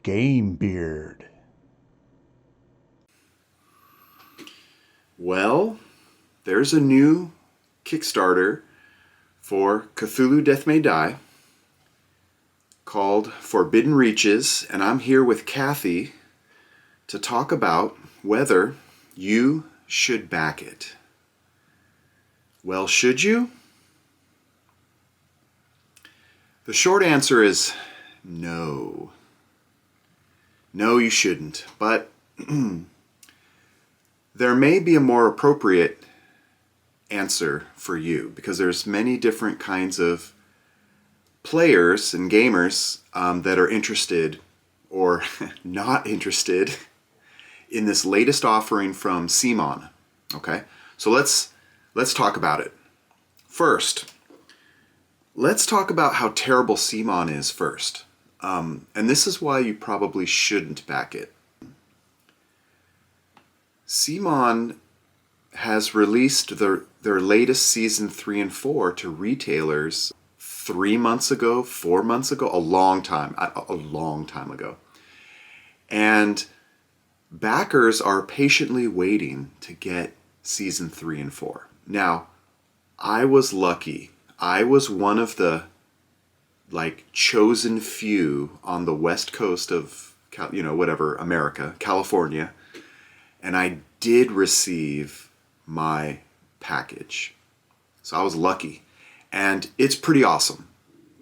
Game Beard. Well, there's a new Kickstarter for Cthulhu Death May Die called Forbidden Reaches, and I'm here with Kathy to talk about whether you should back it. Well, should you? The short answer is no. No, you shouldn't. But there may be a more appropriate answer for you, because there's many different kinds of players and gamers that are interested or not interested in this latest offering from CMON. Okay, so let's talk about it. First, let's talk about how terrible CMON is first. And this is why you probably shouldn't back it. CMON has released their latest season 3 and 4 to retailers 3 months ago, 4 months ago, a long time ago. And backers are patiently waiting to get season 3 and 4. Now, I was lucky. I was one of the chosen few on the west coast of America, California, and I did receive my package. So I was lucky, and it's pretty awesome.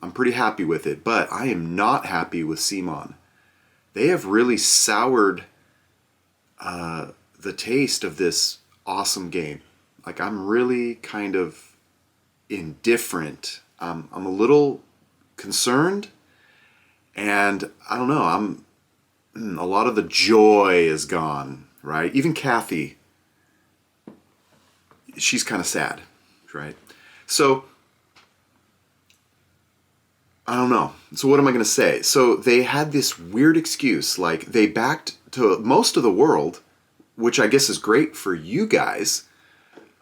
I'm pretty happy with it, but I am not happy with CMON. They have really soured the taste of this awesome game. I'm really kind of indifferent. I'm a little concerned, and I don't know, a lot of the joy is gone, right? Even Kathy, she's kind of sad, right? So I don't know. So what am I going to say? So they had this weird excuse, they backed to most of the world, which I guess is great for you guys.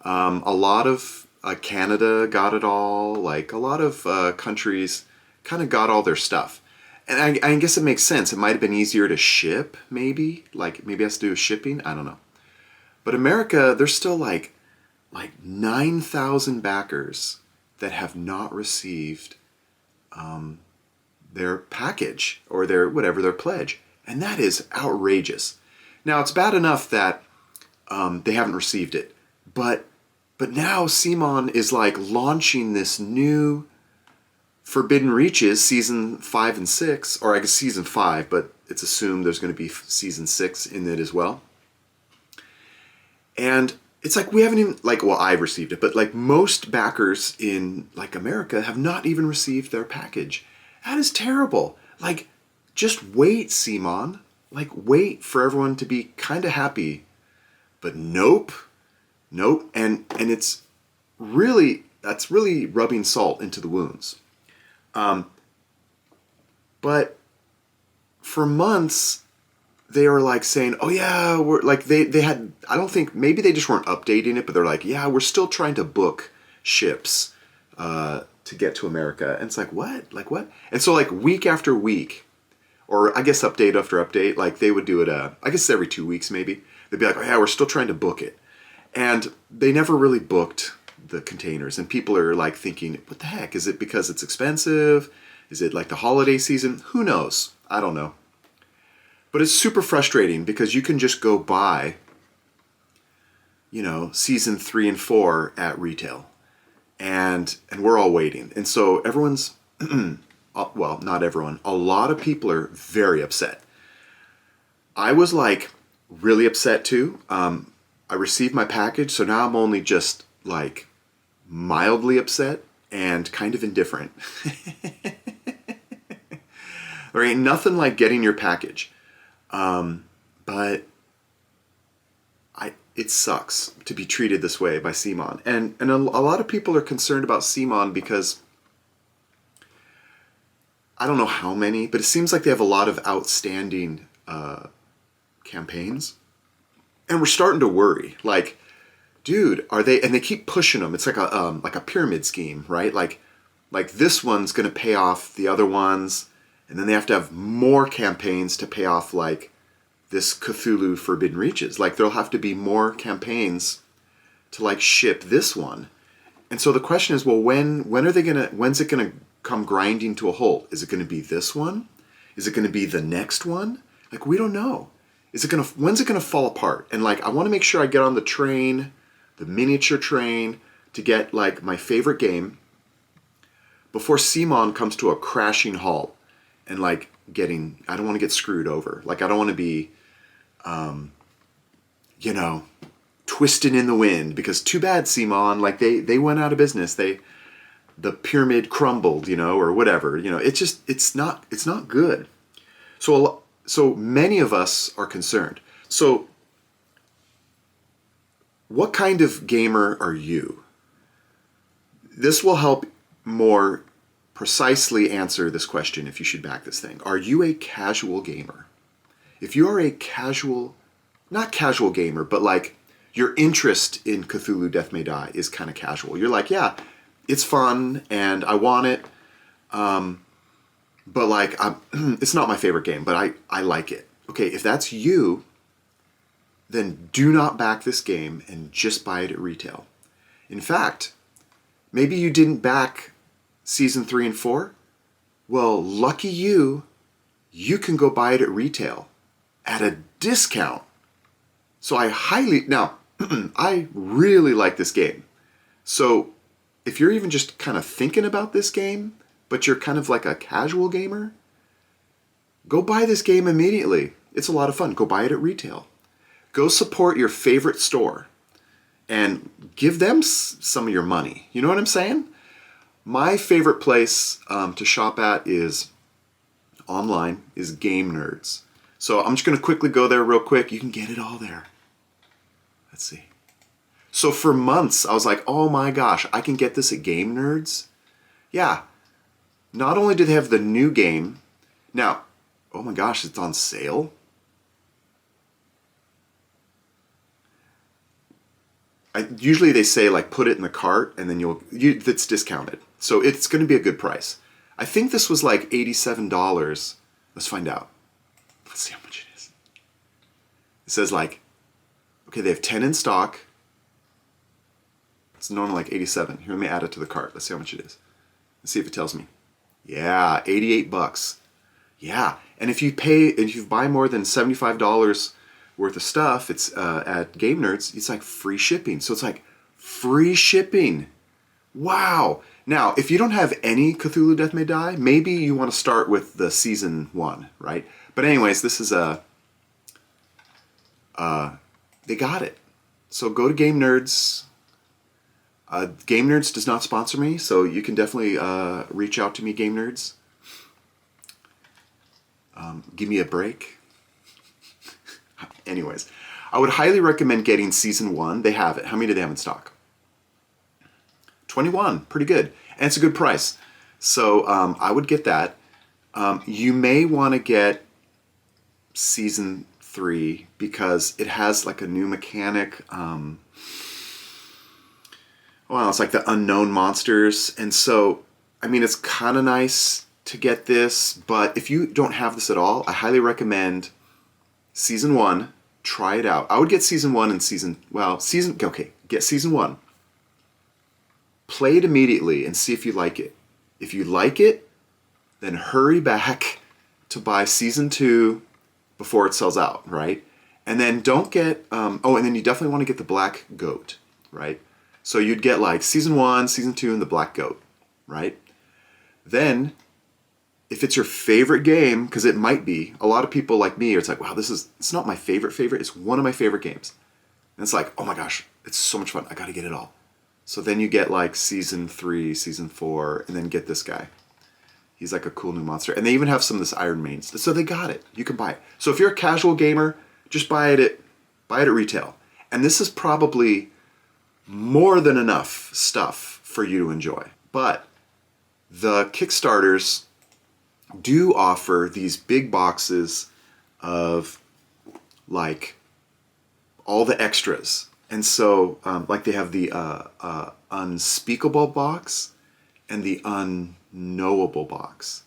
A lot of Canada got it all. A lot of countries kind of got all their stuff. And I guess it makes sense. It might have been easier to ship, maybe. Maybe it has to do with shipping. I don't know. But America, there's still like 9,000 backers that have not received their package or their pledge. And that is outrageous. Now, it's bad enough that they haven't received it. But now CMON is launching this new Forbidden Reaches season 5 and 6, or I guess season 5, but it's assumed there's going to be season 6 in it as well. And it's we haven't even, I've received it, but most backers in America have not even received their package. That is terrible. Just wait, CMON. Wait for everyone to be kind of happy. But nope. And that's really rubbing salt into the wounds. But for months, they were saying, oh yeah, we're they had, I don't think, maybe they just weren't updating it, but they're yeah, we're still trying to book ships to get to America. And it's what? What? And so week after week, or I guess update after update, they would do it, I guess every 2 weeks maybe. They'd be oh yeah, we're still trying to book it. And they never really booked the containers. And people are thinking, what the heck? Is it because it's expensive? Is it the holiday season? Who knows? I don't know. But it's super frustrating because you can just go buy, season 3 and 4 at retail. And we're all waiting. And so everyone's, well, not everyone, a lot of people are very upset. I was really upset too. I received my package, so now I'm only just mildly upset and kind of indifferent. There ain't nothing like getting your package. But it sucks to be treated this way by CMON. And a lot of people are concerned about CMON because I don't know how many, but it seems like they have a lot of outstanding campaigns. And we're starting to worry. Dude, are they? And they keep pushing them. It's like a pyramid scheme, right? Like this one's going to pay off the other ones, And then they have to have more campaigns to pay off like this Cthulhu Forbidden Reaches. Like there'll have to be more campaigns to like ship this one. And so the question is, well, when's it gonna come grinding to a halt? Is it gonna be this one? Is it gonna be the next one? Like, we don't know. When's it gonna fall apart? And like, I wanna make sure I get on the train, the miniature train, to get like my favorite game before CMON comes to a crashing halt and like I don't wanna get screwed over. Like, I don't wanna be, twisted in the wind, because too bad CMON, like they went out of business. The pyramid crumbled, or whatever. It's not good. So many of us are concerned. So what kind of gamer are you? This will help more precisely answer this question if you should back this thing. Are you a casual gamer? If you are a not casual gamer, but like your interest in Cthulhu Death May Die is kind of casual. You're like, yeah, it's fun and I want it, but like it's not my favorite game, but I like it. Okay, if that's you, then do not back this game and just buy it at retail. In fact, maybe you didn't back Season 3 and 4. Well, lucky you can go buy it at retail at a discount. So I really like this game. So if you're even just kind of thinking about this game, but you're kind of like a casual gamer, go buy this game immediately. It's a lot of fun. Go buy it at retail. Go support your favorite store and give them some of your money. You know what I'm saying? My favorite place to shop at is online, is Game Nerds. So I'm just going to quickly go there real quick. You can get it all there. Let's see. So for months, I was like, oh my gosh, I can get this at Game Nerds? Yeah. Not only do they have the new game, now, oh my gosh, it's on sale? Usually they say like put it in the cart and then it's discounted. So it's going to be a good price. I think this was like $87. Let's find out. Let's see how much it is. It says like, okay, they have 10 in stock. It's normally like 87. Here, let me add it to the cart. Let's see how much it is. Let's see if it tells me. Yeah, $88. Yeah, and if you buy more than $75 worth of stuff, it's at Game Nerds, it's like free shipping. So it's like free shipping. Wow. Now, if you don't have any Cthulhu Death May Die, maybe you want to start with the Season 1, right? But anyways, this is they got it. So go to Game Nerds. Game Nerds does not sponsor me, so you can definitely reach out to me, Game Nerds. Give me a break. Anyways, I would highly recommend getting Season 1. They have it. How many do they have in stock? 21. Pretty good. And it's a good price. So I would get that. You may want to get Season 3 because it has like a new mechanic. It's like the unknown monsters. And so, I mean, it's kind of nice to get this. But if you don't have this at all, I highly recommend Season 1. Try it out. I would get Season 1 and get Season 1. Play it immediately and see if you like it. If you like it, then hurry back to buy Season 2 before it sells out, right? And then don't get, and then you definitely want to get the Black Goat, right? So you'd get like Season 1, Season 2, and the Black Goat, right? Then, if it's your favorite game, because it might be, a lot of people like me, it's like, wow, it's not my favorite, it's one of my favorite games. And it's like, oh my gosh, it's so much fun, I gotta get it all. So then you get like Season 3, Season 4, and then get this guy. He's like a cool new monster. And they even have some of this Iron Maiden. So they got it. You can buy it. So if you're a casual gamer, just buy it at retail. And this is probably more than enough stuff for you to enjoy. But the Kickstarters do offer these big boxes of like all the extras. And so like they have the unspeakable box and the unknowable box.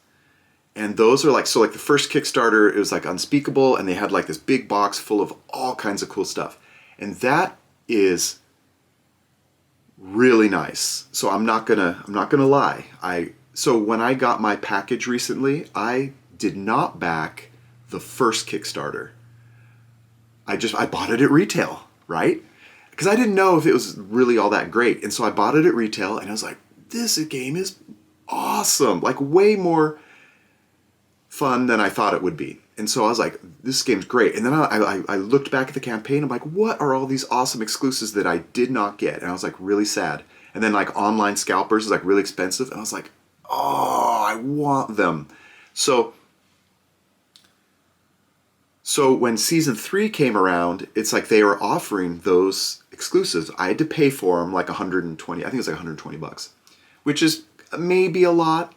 And those are like, so like the first Kickstarter, it was like Unspeakable, and they had like this big box full of all kinds of cool stuff. And that is really nice. So I'm not gonna lie. So when I got my package recently, I did not back the first Kickstarter. I bought it at retail, right? Because I didn't know if it was really all that great. And so I bought it at retail, and I was like, this game is awesome. Like way more fun than I thought it would be. And so I was like, this game's great. And then I looked back at the campaign. I'm like, what are all these awesome exclusives that I did not get? And I was like really sad. And then like online scalpers is like really expensive. And I was like, oh, I want them. So when season 3 came around, it's like they were offering those exclusives. I had to pay for them like 120. I think it was like 120 bucks, which is maybe a lot.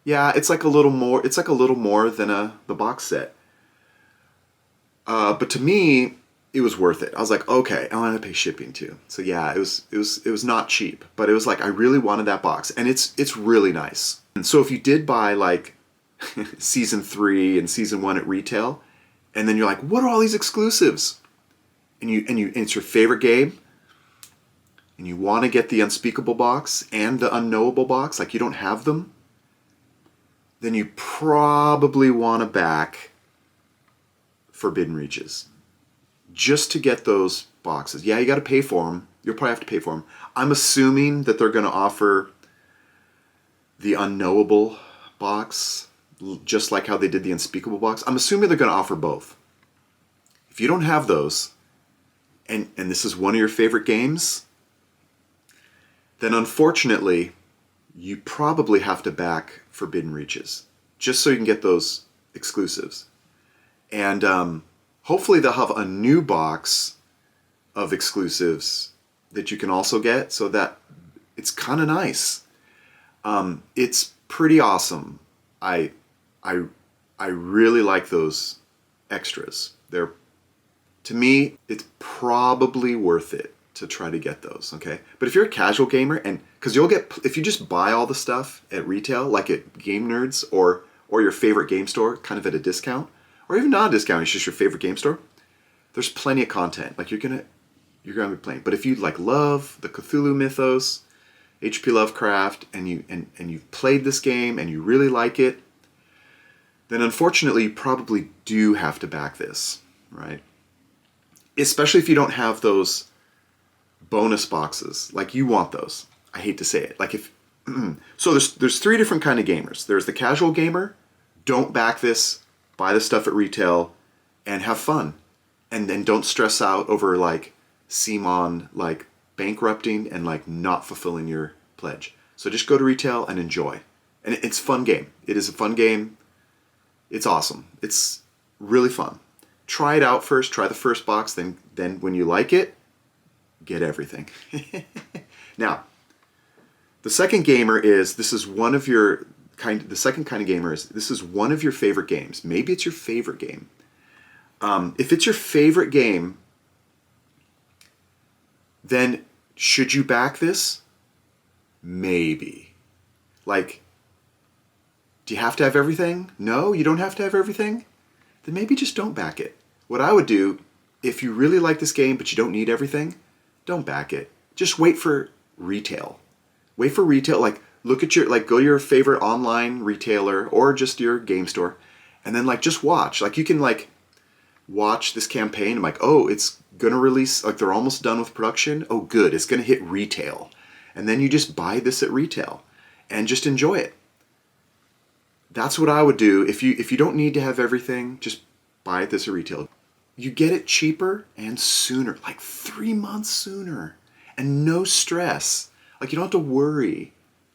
Yeah, it's like a little more. It's like a little more than the box set. But to me, it was worth it. I was like, okay, I want to pay shipping too. So yeah, it was not cheap, but it was like I really wanted that box, and it's really nice. And so if you did buy like season 3 and season 1 at retail, and then you're like, what are all these exclusives? And it's your favorite game, and you want to get the Unspeakable box and the Unknowable box, like you don't have them, then you probably want to back Forbidden Reaches just to get those boxes. Yeah, you got to pay for them. You'll probably have to pay for them. I'm assuming that they're going to offer the Unknowable box just like how they did the Unspeakable box. I'm assuming they're going to offer both. If you don't have those, and this is one of your favorite games, then unfortunately, you probably have to back Forbidden Reaches just so you can get those exclusives. And hopefully they'll have a new box of exclusives that you can also get, so that it's kind of nice. It's pretty awesome. I really like those extras. To me, it's probably worth it to try to get those, okay? But if you're a casual gamer, and because if you just buy all the stuff at retail, like at Game Nerds or your favorite game store, kind of at a discount, or even not a discount, it's just your favorite game store, there's plenty of content. Like you're gonna be playing. But if you like love the Cthulhu mythos, H.P. Lovecraft, and you've played this game and you really like it, then unfortunately you probably do have to back this, right? Especially if you don't have those bonus boxes. Like you want those. I hate to say it. Like if so there's 3 different kind of gamers. There's the casual gamer, don't back this, buy the stuff at retail and have fun. And then don't stress out over like CMON like bankrupting and like not fulfilling your pledge. So just go to retail and enjoy. And it's a fun game. It is a fun game. It's awesome. It's really fun. Try it out first, try the first box, then when you like it, get everything. Now, the second gamer is, this is one of your the second kind of gamer is, this is one of your favorite games. Maybe it's your favorite game. If it's your favorite game, then should you back this? Maybe. Like, do you have to have everything? No, you don't have to have everything? Then maybe just don't back it. What I would do, if you really like this game but you don't need everything, don't back it. Just wait for retail. Wait for retail, like look at go to your favorite online retailer or just your game store, and then like just watch. Like you can like watch this campaign. I'm like, oh, it's gonna release, like they're almost done with production. Oh good, it's gonna hit retail. And then you just buy this at retail and just enjoy it. That's what I would do. If you don't need to have everything, just buy this at retail. You get it cheaper and sooner, like 3 months sooner, and no stress. Like you don't have to worry.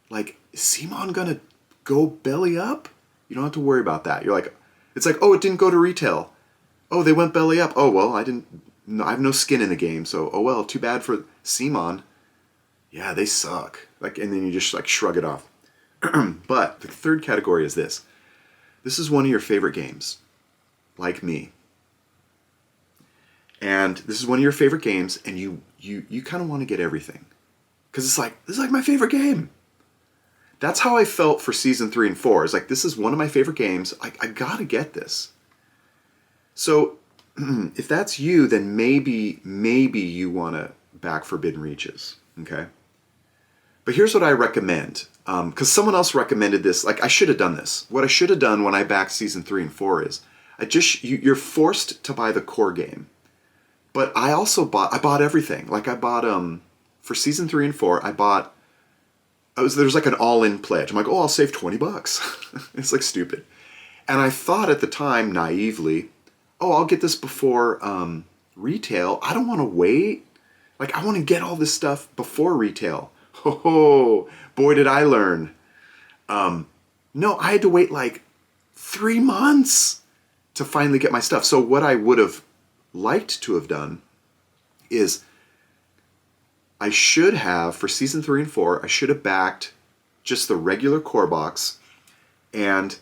Like, is CMON gonna go belly up? You don't have to worry about that. You're like, it's like, oh, it didn't go to retail. Oh, they went belly up. Oh well, I have no skin in the game, so oh well, too bad for CMON. Yeah, they suck. Like, and then you just like shrug it off. But the third category is this. This is one of your favorite games, like me. And this is one of your favorite games, and you kind of want to get everything. Because it's like, this is like my favorite game. That's how I felt for season 3 and 4. It's like, this is one of my favorite games. I gotta get this. So if that's you, then maybe you want to back Forbidden Reaches. Okay. But here's what I recommend. Because someone else recommended this. Like, I should have done this. What I should have done when I backed season 3 and 4 is you're forced to buy the core game. But I also bought everything. Like, I bought for season 3 and 4, there's like an all-in pledge. I'm like, oh, I'll save $20. It's like stupid. And I thought at the time, naively, oh, I'll get this before retail. I don't want to wait. Like, I want to get all this stuff before retail. Oh, boy, did I learn. No, I had to wait like 3 months to finally get my stuff. So what I would have liked to have done is I should have, for season 3 and 4, I should have backed just the regular core box, and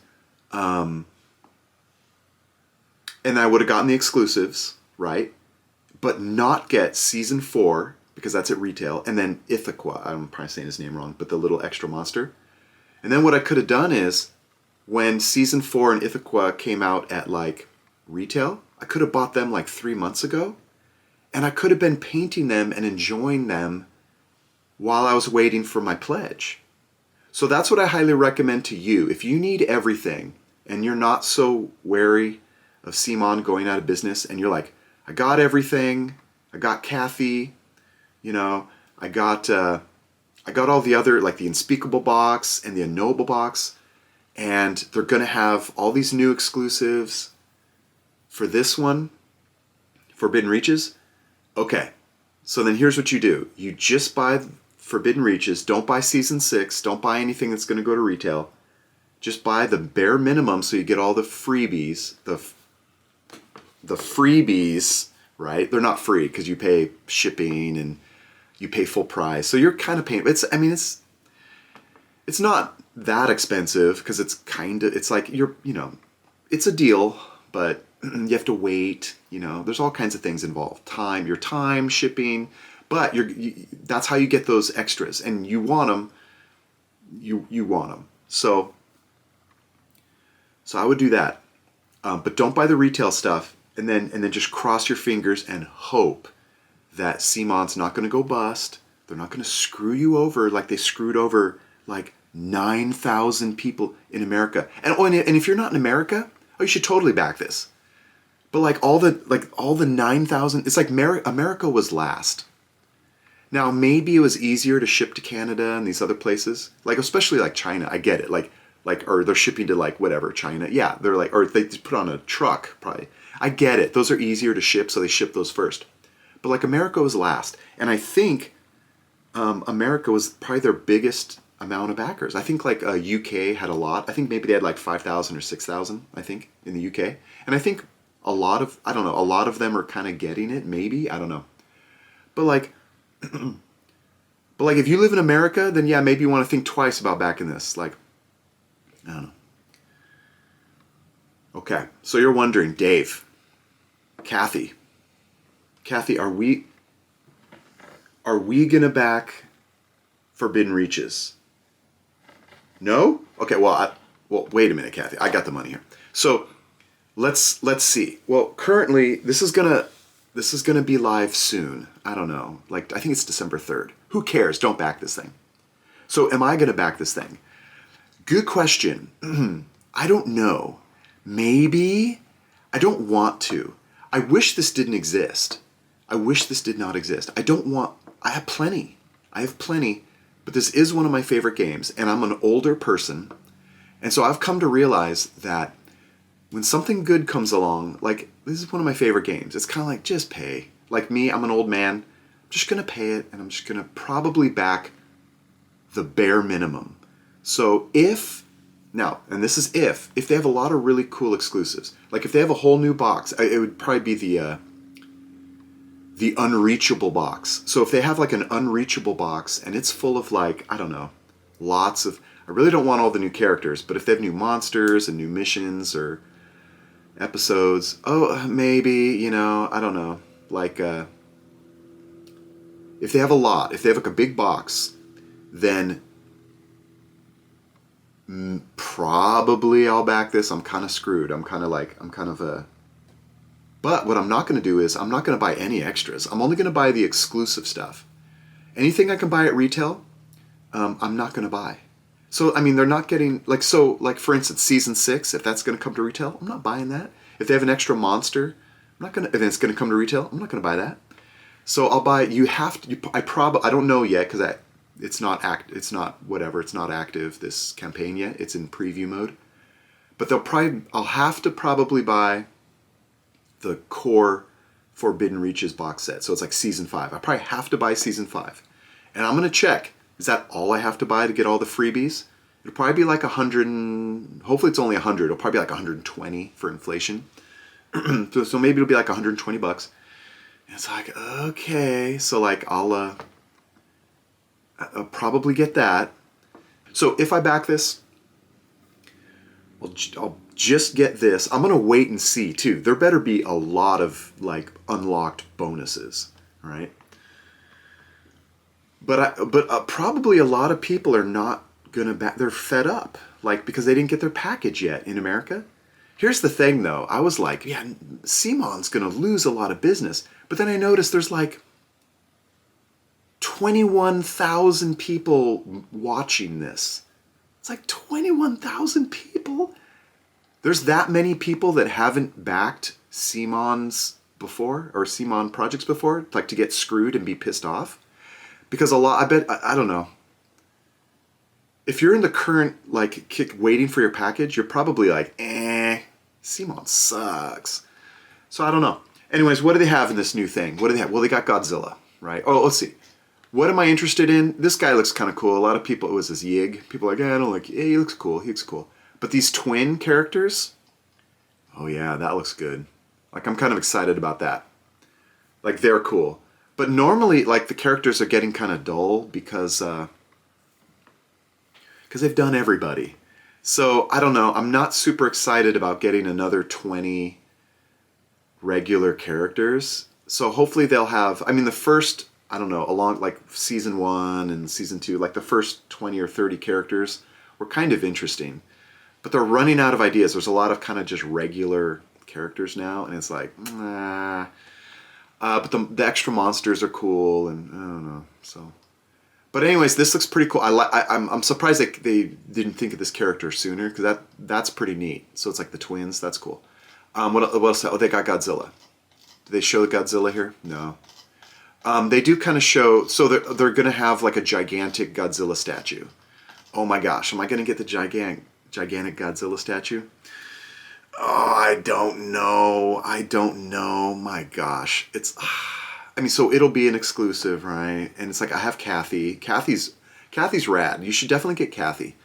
I would have gotten the exclusives, right? But not get season 4, because that's at retail, and then Ithaca, I'm probably saying his name wrong, but the little extra monster. And then what I could have done is, when season 4 and Ithaca came out at like retail, I could have bought them like 3 months ago, and I could have been painting them and enjoying them while I was waiting for my pledge. So that's what I highly recommend to you. If you need everything and you're not so wary of CMON going out of business, and you're like, I got everything, I got Kathy, I got all the other, like the Unspeakable box and the Unknowable box, and they're going to have all these new exclusives for this one, Forbidden Reaches. Okay, so then here's what you do. You just buy Forbidden Reaches. Don't buy Season 6. Don't buy anything that's going to go to retail. Just buy the bare minimum so you get all the freebies. The freebies, right? They're not free because you pay shipping and you pay full price. So you're kind of paying. It's not that expensive because it's like it's a deal, but you have to wait. There's all kinds of things involved. Your time, shipping, but that's how you get those extras, and you want them. You want them. So I would do that, but don't buy the retail stuff, and then just cross your fingers and hope that CMON's not going to go bust. They're not going to screw you over like they screwed over like 9,000 people in America. And if you're not in America, you should totally back this. But like all the 9,000, it's like America was last. Now maybe it was easier to ship to Canada and these other places, like especially like China. I get it, or they're shipping to like whatever China. Yeah, they're like, or they put on a truck probably. I get it. Those are easier to ship, so they ship those first. But like America was last, and I think America was probably their biggest amount of backers. I think like UK had a lot. I think maybe they had like 5,000 or 6,000. I think in the UK, and I think a lot of them are kind of getting it. Maybe, I don't know, but like if you live in America, then yeah, maybe you want to think twice about backing this. Like, I don't know. Okay, so you're wondering, Dave, Kathy, are we gonna back Forbidden Reaches? No? Okay, well, wait a minute, Kathy. I got the money here. So let's see. Well, currently this is gonna be live soon. I don't know. Like, I think it's December 3rd. Who cares? Don't back this thing. So am I gonna back this thing? Good question. I don't know. Maybe. I don't want to. I wish this didn't exist. I wish this did not exist. I have plenty, but this is one of my favorite games, and I'm an older person, and so I've come to realize that when something good comes along, like, this is one of my favorite games, it's kind of like, just pay. Like me, I'm an old man, I'm just going to pay it, and I'm just going to probably back the bare minimum. So if they have a lot of really cool exclusives, like if they have a whole new box, it would probably be the Unreachable box. So if they have like an Unreachable box and it's full of like, I don't know, lots of, I really don't want all the new characters, but if they have new monsters and new missions or episodes, maybe, I don't know, like if they have a lot, if they have like a big box, then probably I'll back this. I'm kind of screwed. I'm kind of a... But what I'm not going to do is I'm not going to buy any extras. I'm only going to buy the exclusive stuff. Anything I can buy at retail, I'm not going to buy. So, I mean, they're not getting... Like, for instance, Season 6, if that's going to come to retail, I'm not buying that. If they have an extra monster, I'm not going to... If it's going to come to retail, I'm not going to buy that. So I'll buy... You have to... I don't know yet, because it's not active, this campaign yet. It's in preview mode. But I'll have to probably buy the core Forbidden Reaches box set. So it's like Season 5. I probably have to buy Season 5. And I'm going to check, is that all I have to buy to get all the freebies? It'll probably be like 100, hopefully it's only 100. It'll probably be like 120 for inflation. so maybe it'll be like 120 bucks. And it's like, okay. So like I'll probably get that. So if I back this, I'll just get this. I'm going to wait and see too. There better be a lot of like unlocked bonuses, right? But probably a lot of people are not going to back. They're fed up, like because they didn't get their package yet in America. Here's the thing though. I was like, yeah, CMON's going to lose a lot of business. But then I noticed there's like 21,000 people watching this. It's like 21,000 people. There's that many people that haven't backed CMONs before or CMON projects before, like to get screwed and be pissed off. Because I don't know. If you're in the current like waiting for your package, you're probably like, CMON sucks. So I don't know. Anyways, what do they have in this new thing? What do they have? Well, they got Godzilla, right? Oh, let's see. What am I interested in? This guy looks kind of cool. A lot of people, it was his Yig. People are like, I don't like, he looks cool. He looks cool. But these twin characters, oh yeah, that looks good. Like, I'm kind of excited about that. Like, they're cool. But normally, like, the characters are getting kind of dull because they've done everybody. So, I don't know. I'm not super excited about getting another 20 regular characters. So, hopefully they'll have, I mean, the first... I don't know, along like Season 1 and Season 2, like the first 20 or 30 characters were kind of interesting. But they're running out of ideas. There's a lot of kind of just regular characters now, and it's like, nah. But the extra monsters are cool, and I don't know. So, but anyways, this looks pretty cool. I'm surprised they didn't think of this character sooner, because that's pretty neat. So it's like the twins. That's cool. What else? Oh, they got Godzilla. Do they show the Godzilla here? No. They do kind of show, so they're going to have like a gigantic Godzilla statue. Oh my gosh, am I going to get the gigantic Godzilla statue? Oh, I don't know. My gosh. I mean, so it'll be an exclusive, right? And it's like, I have Kathy. Kathy's rad. You should definitely get Kathy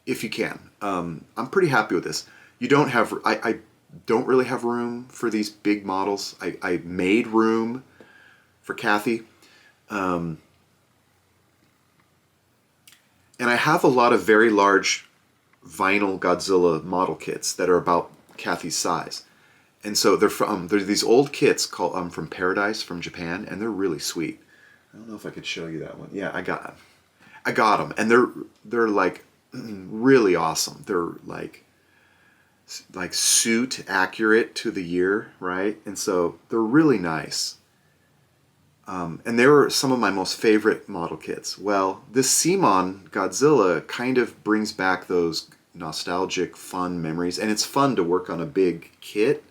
if you can. I'm pretty happy with this. I don't really have room for these big models. I made room for Kathy. And I have a lot of very large vinyl Godzilla model kits that are about Kathy's size. And so they're these old kits called from Paradise from Japan, and they're really sweet. I don't know if I could show you that one. Yeah, I got them, and they're like really awesome. They're like suit accurate to the year, right? And so they're really nice. And they were some of my most favorite model kits. Well, this CMON Godzilla kind of brings back those nostalgic, fun memories, and it's fun to work on a big kit.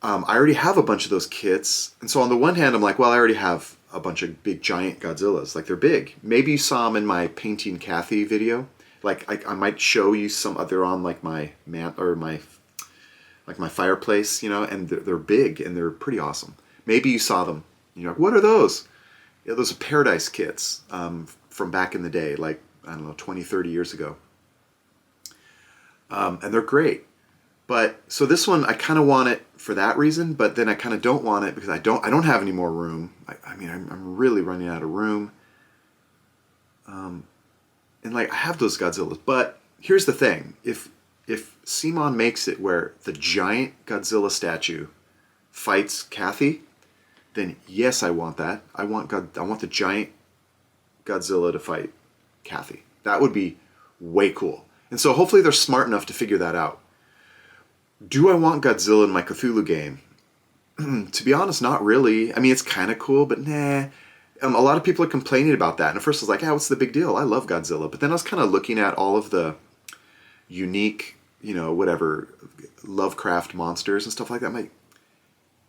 I already have a bunch of those kits, and so on the one hand, I'm like, well, I already have a bunch of big, giant Godzillas. Like, they're big. Maybe you saw them in my Painting Kathy video. Like, I might show you some. They're on like my my fireplace, you know, and they're big and they're pretty awesome. Maybe you saw them. You're like, what are those? Yeah, those are Paradise kits from back in the day, like, I don't know, 20, 30 years ago. And they're great. But, so this one, I kind of want it for that reason, but then I kind of don't want it because I don't have any more room. I mean, I'm really running out of room. And, like, I have those Godzillas. But here's the thing. If CMON makes it where the giant Godzilla statue fights Kathy, then yes, I want that. I want the giant Godzilla to fight Kathy. That would be way cool. And so hopefully they're smart enough to figure that out. Do I want Godzilla in my Cthulhu game? To be honest, not really. I mean, it's kind of cool, but nah. A lot of people are complaining about that. And at first I was like, what's the big deal? I love Godzilla. But then I was kind of looking at all of the unique, whatever, Lovecraft monsters and stuff like that.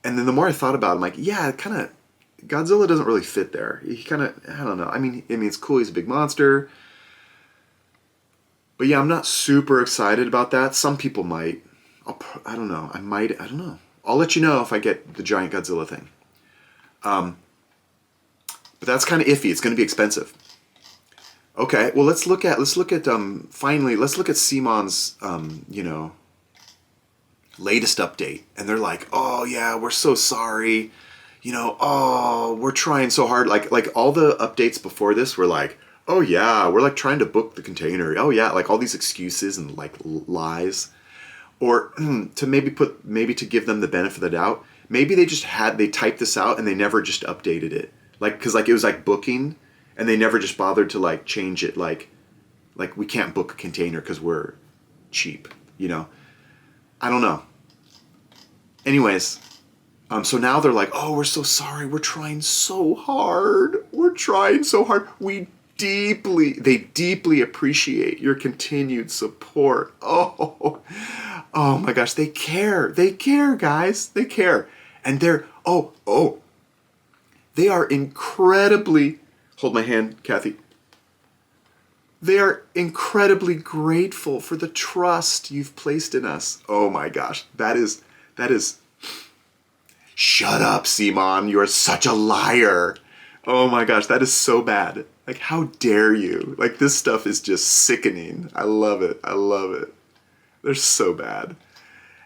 And then the more I thought about it, I'm like, yeah, kind of, Godzilla doesn't really fit there. He kind of, I don't know. I mean, it's cool. He's a big monster. But yeah, I'm not super excited about that. Some people might. I don't know. I don't know. I'll let you know if I get the giant Godzilla thing. But that's kind of iffy. It's going to be expensive. Okay, well let's look at finally let's look at CMON's latest update. And they're like, "Oh yeah, we're so sorry. Oh, we're trying so hard." Like all the updates before this were like, "Oh yeah, we're like trying to book the container." Oh yeah, like all these excuses and like lies. Or to maybe to give them the benefit of the doubt, maybe they typed this out and they never just updated it. Like, cause like it was like booking, and they never just bothered to like change it. Like we can't book a container because we're cheap. I don't know. Anyways, so now they're like, "Oh, we're so sorry. We're trying so hard. They deeply appreciate your continued support." Oh my gosh, they care. They care, guys. They care. And they are incredibly, hold my hand, Kathy. They are incredibly grateful for the trust you've placed in us. Oh my gosh, that is, shut up, CMON. You are such a liar. Oh my gosh, that is so bad. Like, how dare you? Like, this stuff is just sickening. I love it. They're so bad.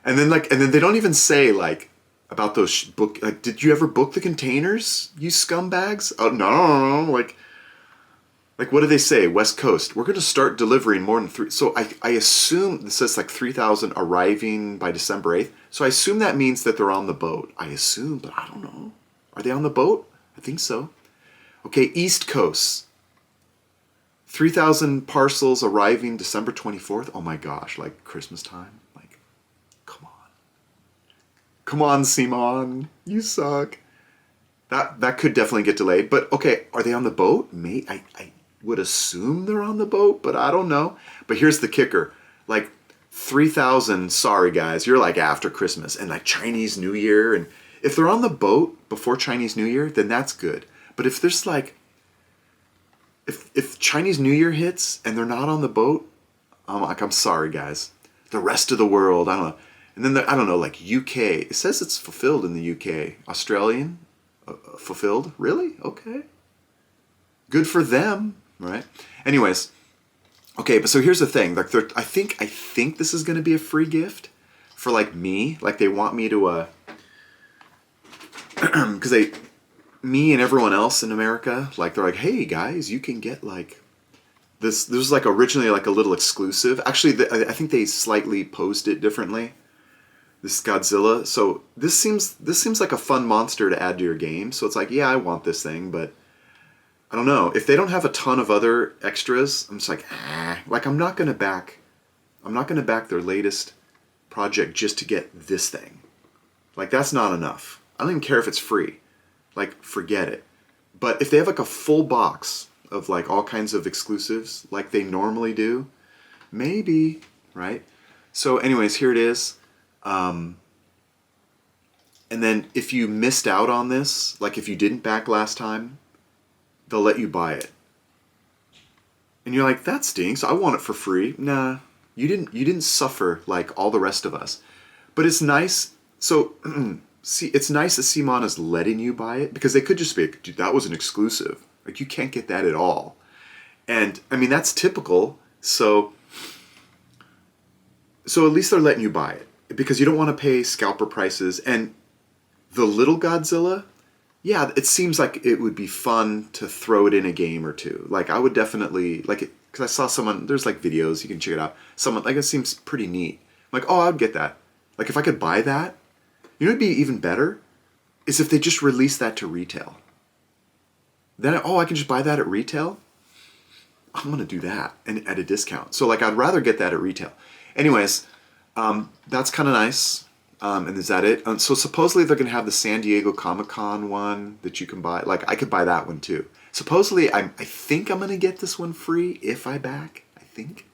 And then they don't even say like about those like, did you ever book the containers, you scumbags? Oh no. Like what do they say? West Coast, we're going to start delivering more than 3. So I assume this says like 3,000 arriving by December 8th. So I assume that means that they're on the boat. I assume, but I don't know. Are they on the boat? I think so. Okay, East Coast. 3,000 parcels arriving December 24th. Oh my gosh, like Christmas time. Like, come on. Come on, CMON. You suck. That could definitely get delayed. But okay, are they on the boat? I would assume they're on the boat, but I don't know. But here's the kicker. Like 3,000, sorry guys, you're like after Christmas and like Chinese New Year. And if they're on the boat before Chinese New Year, then that's good. But if there's like, if Chinese New Year hits and they're not on the boat, I'm sorry, guys. The rest of the world, I don't know. And then I don't know, like UK. It says it's fulfilled in the UK. Australian, fulfilled? Really? Okay. Good for them, right? Anyways, okay. But so here's the thing. Like, I think this is going to be a free gift for like me. Like they want me to, because me and everyone else in America, like they're like, "Hey guys, you can get like this." This was like originally like a little exclusive. Actually, I think they slightly posed it differently. This Godzilla. So this seems like a fun monster to add to your game. So it's like, yeah, I want this thing, but I don't know if they don't have a ton of other extras. I'm just like, like I'm not gonna back their latest project just to get this thing. Like that's not enough. I don't even care if it's free. Like, forget it. But if they have like a full box of like all kinds of exclusives like they normally do, maybe, right? So anyways, here it is. And then if you missed out on this, like if you didn't back last time, they'll let you buy it. And you're like, that stinks. I want it for free. Nah, you didn't suffer like all the rest of us. But it's nice. So see, it's nice that CMON is letting you buy it, because they could just be like, dude, that was an exclusive. Like, you can't get that at all. And, I mean, that's typical. So at least they're letting you buy it, because you don't want to pay scalper prices. And the little Godzilla, yeah, it seems like it would be fun to throw it in a game or two. Like, I would definitely, like, because I saw someone, there's like videos, you can check it out. Someone, like, it seems pretty neat. I'm like, oh, I would get that. Like, if I could buy that, you know what'd be even better? Is if they just release that to retail. Then, I can just buy that at retail? I'm going to do that and at a discount. So like I'd rather get that at retail. Anyways, that's kind of nice. And is that it? So supposedly they're going to have the San Diego Comic-Con one that you can buy. Like I could buy that one too. Supposedly I think I'm going to get this one free if I back. I think.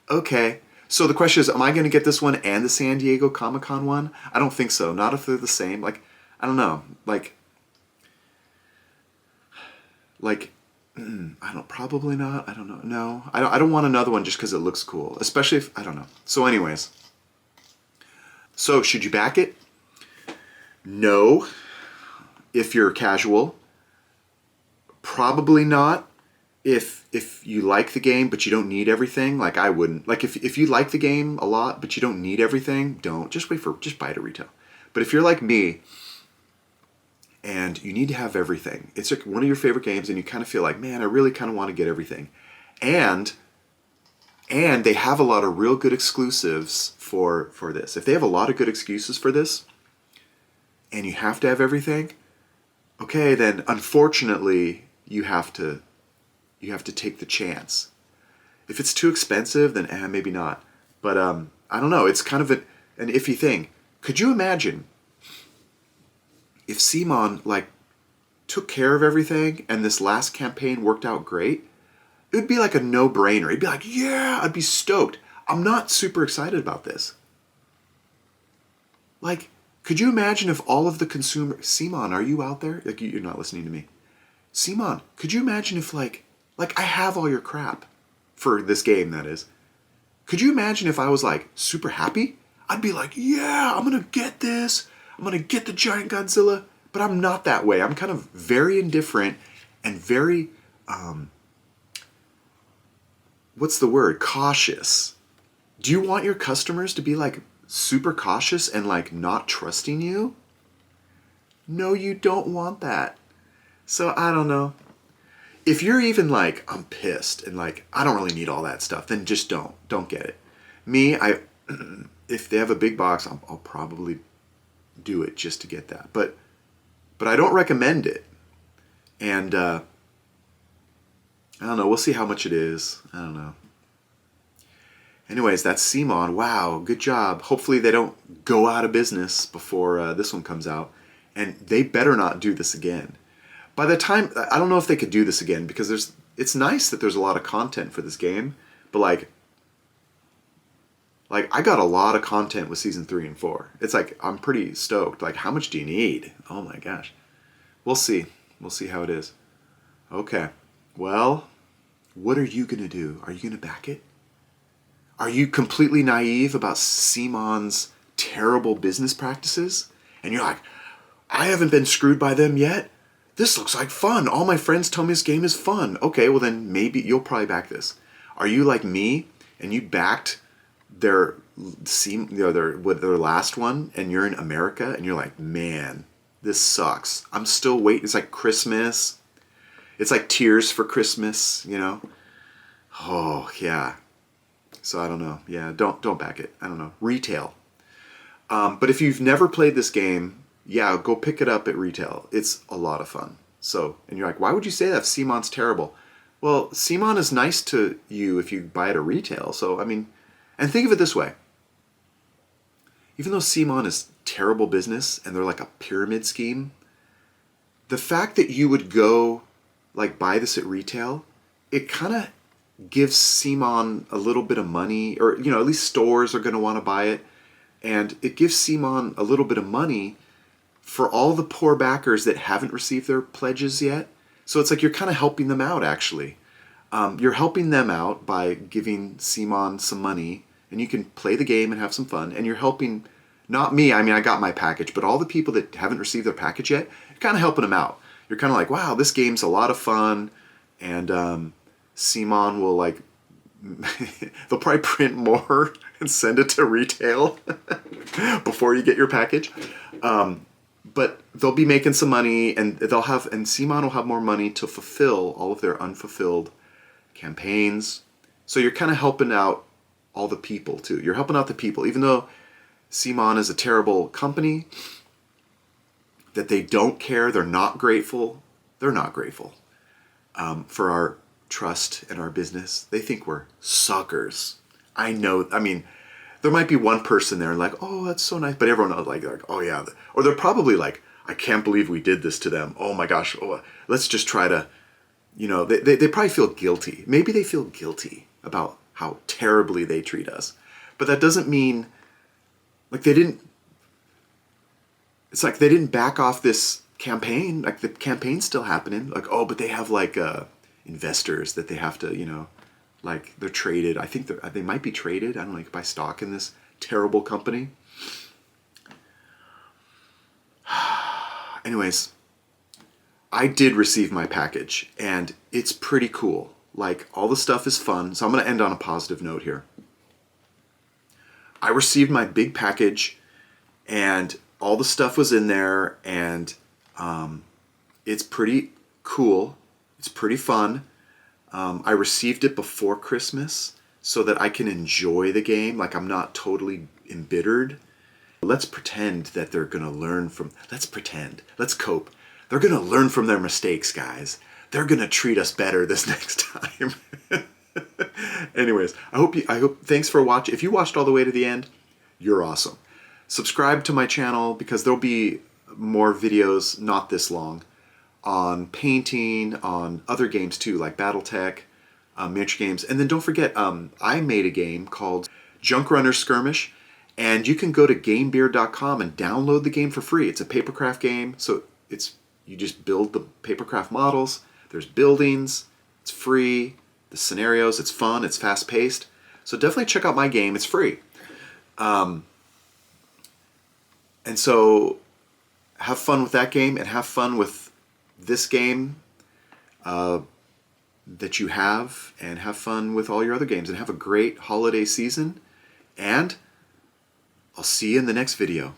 Okay. So the question is, am I going to get this one and the San Diego Comic-Con one? I don't think so. Not if they're the same. Like, I don't know. Like, I don't, probably not. I don't know. No, I don't want another one just because it looks cool. Especially if, I don't know. So anyways. So should you back it? No. If you're casual. Probably not. If you like the game but you don't need everything, like I wouldn't. Like if you like the game a lot but you don't need everything, don't. Just buy it at retail. But if you're like me and you need to have everything, it's like one of your favorite games and you kind of feel like, man, I really kind of want to get everything. And they have a lot of real good exclusives for this. If they have a lot of good excuses for this and you have to have everything, okay, then unfortunately you have to take the chance. If it's too expensive, then maybe not. But I don't know. It's kind of an iffy thing. Could you imagine if CMON like took care of everything and this last campaign worked out great? It would be like a no-brainer. It'd be like, yeah, I'd be stoked. I'm not super excited about this. Like, could you imagine if all of the consumer... CMON, are you out there? Like, you're not listening to me. CMON, could you imagine if like I have all your crap for this game, that is. Could you imagine if I was like super happy? I'd be like, yeah, I'm going to get this. I'm going to get the giant Godzilla. But I'm not that way. I'm kind of very indifferent and very, what's the word? Cautious. Do you want your customers to be like super cautious and like not trusting you? No, you don't want that. So I don't know. If you're even like, I'm pissed and like, I don't really need all that stuff, then just don't get it. Me, if they have a big box, I'll probably do it just to get that. But I don't recommend it. And I don't know. We'll see how much it is. I don't know. Anyways, that's CMON. Wow, good job. Hopefully they don't go out of business before this one comes out. And they better not do this again. By the time, I don't know if they could do this again because it's nice that there's a lot of content for this game, but like I got a lot of content with season 3 and 4. It's like, I'm pretty stoked. Like, how much do you need? Oh my gosh. We'll see. We'll see how it is. Okay. Well, what are you going to do? Are you going to back it? Are you completely naive about CMON's terrible business practices? And you're like, I haven't been screwed by them yet. This looks like fun. All my friends tell me this game is fun. Okay, well then maybe you'll probably back this. Are you like me and you backed their last one and you're in America and you're like, man, this sucks. I'm still waiting. It's like Christmas. It's like Tears for Christmas, you know? Oh, yeah. So I don't know. Yeah, don't back it. I don't know. Retail. But if you've never played this game, yeah, go pick it up at retail. It's a lot of fun. So, and you're like, why would you say that if CMON's terrible? Well, CMON is nice to you if you buy it at retail. So, I mean, and think of it this way. Even though CMON is terrible business and they're like a pyramid scheme, the fact that you would go like buy this at retail, it kind of gives CMON a little bit of money, or, you know, at least stores are going to want to buy it. And it gives CMON a little bit of money for all the poor backers that haven't received their pledges yet. So it's like you're kind of helping them out, actually. You're helping them out by giving CMON some money, and you can play the game and have some fun. And you're helping, not me, I mean, I got my package, but all the people that haven't received their package yet, you're kind of helping them out. You're kind of like, wow, this game's a lot of fun, and CMON will like, they'll probably print more and send it to retail before you get your package. But they'll be making some money, and CMON will have more money to fulfill all of their unfulfilled campaigns. So you're kind of helping out all the people too. You're helping out the people, even though CMON is a terrible company, that they don't care, they're not grateful. They're not grateful for our trust in our business. They think we're suckers. I know. I mean, there might be one person there like, oh, that's so nice. But everyone else like, oh yeah. Or they're probably like, I can't believe we did this to them. Oh my gosh. Oh, let's just try to, they probably feel guilty. Maybe they feel guilty about how terribly they treat us. But that doesn't mean, like it's like they didn't back off this campaign. Like the campaign's still happening. Like, oh, but they have like investors that they have to, like they're traded. I think they might be traded. I don't know, like buy stock in this terrible company. Anyways, I did receive my package and it's pretty cool. Like all the stuff is fun. So I'm going to end on a positive note here. I received my big package and all the stuff was in there and it's pretty cool. It's pretty fun. I received it before Christmas so that I can enjoy the game. Like I'm not totally embittered. Let's pretend that they're going to learn from, let's cope. They're going to learn from their mistakes, guys. They're going to treat us better this next time. Anyways, I hope, thanks for watching. If you watched all the way to the end, you're awesome. Subscribe to my channel because there'll be more videos, not this long, on painting, on other games too, like Battletech, miniature games. And then don't forget, I made a game called Junk Runner Skirmish, and you can go to gamebeard.com and download the game for free. It's a papercraft game, so you just build the papercraft models. There's buildings. It's free. The scenarios. It's fun. It's fast paced. So definitely check out my game. It's free. And so have fun with that game and have fun with this game that you have, and have fun with all your other games, and have a great holiday season. And I'll see you in the next video.